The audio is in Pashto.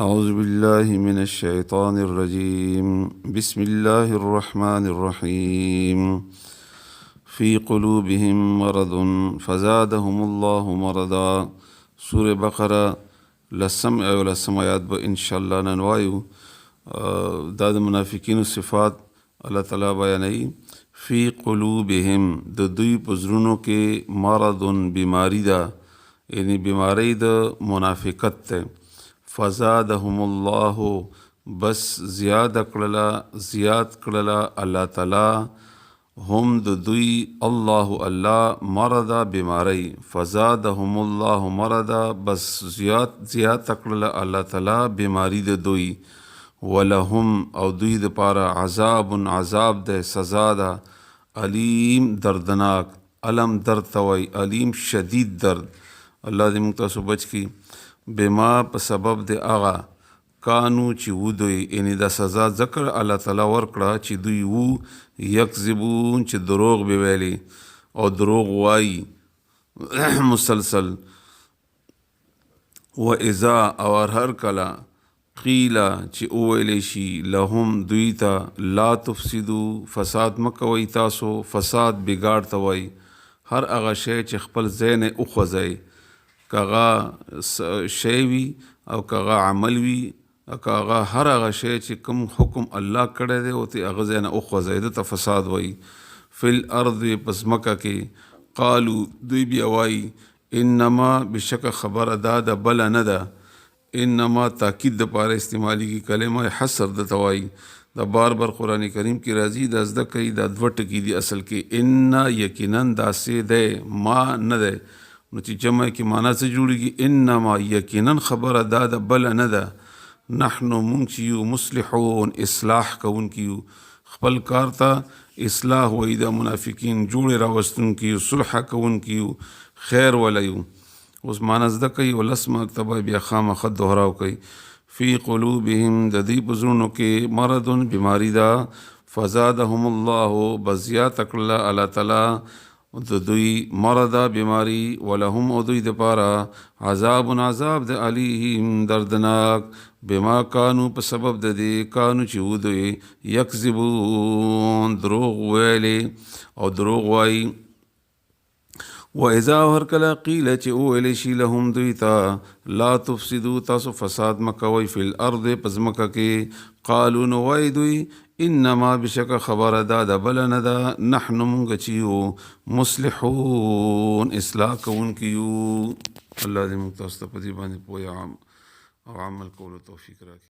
أعوذ بالله من الشيطان الرجيم بسم الله الرحمن الرحيم في قلوبهم مرض فزادهم الله مرضا. سورة بقرة لسم آیات به انشاءاللہ ننوایو. دا د منافقینو صفات الله تعالی بیانوي. فی قلوبهم د دوی په زړونو کې مرض بیماری ده، یعنی بیماری د منافقت ده. فزادهم الله بس زیاد کړله الله تعالی هم د دوی الله مرضا بیماری. فزادهم الله مرضا بس زیاد کړله الله تعالی بیماری د دوی. ولهم او دوی د پاره عذاب ده، سزا ده، علیم دردناک. علم درد توي، علیم شدید درد. الله دې موږ تاسو بچ کی. بما په سبب د اغا کانو چې ودوی، یعنی دا سزا ذکر الله تعالی ورکړه چې دوی وو یکذبون، چې دروغ به ویلي او دروغ وایي مسلسل. و اذا او هر کله قیلا چې اوویلی شي لهم دوی ته لا تفسدو فساد مکوئ تاسو. فساد بګاړ ته وایي هر هغه شی چې خپل ځای نه وخوځئ، کاغه شی وي او کاغه عمل وي او کاغه هر هغه شی چې کوم حکم الله کړی دی او ته هغه ځای نه وخوځئ، دته فساد وایي. فی الارض پس مکه کې. قالو دوی بیا وایي انما بشک خبره دا ده بله نه ده. انما تاکید د پاره استعمالی کی کلمه حصر د توای. دا بار قرآن کریم کی راضی دا زده کوي دا دوه ټکي دي اصل کې. ان یقینا دا سه ده ما نه ده، نو چې جمع کې معنا څه جوړیږي. انما یقینا خبره دا ده بل نه ده. نحنو مونږ چې یو مصلحون اصلاح کوونکي یو، خپل کار ته اصلاح وایي. د منافقین جوړې راوستونکي یو، صلح کوونکي یو، خیر ولیو. اوس معنا زده کوي ولس مکتبه بیا خامخا دوهراو کوي. فی قلوبهم د دوی په زړونو کې مرض بیماری ده. فزادهم الله بزیات کړله الله تعالی د دوی مرضا بیماری. ولهم او دوی د پاره عذاب د علیهم دردناک. بما کانو په سبب د دې کانو چې ودوی یکذبون دروغ ویلي او دروغ وایي. و اذا هر کله قیل چې اوویلی شي لهم دوی ته لا تفسدو تاسو فساد مکوئ فی الارض پس مکه کې. قالو نو وایي دوی انما بشک خبره دا ده بله نه ده. نحن مونږ چې یو مصلحون اصلاح کوونکي یو. الله دې موږ تاسو ته په دې باندې پوهه او عمل کولو توفیق راکړي.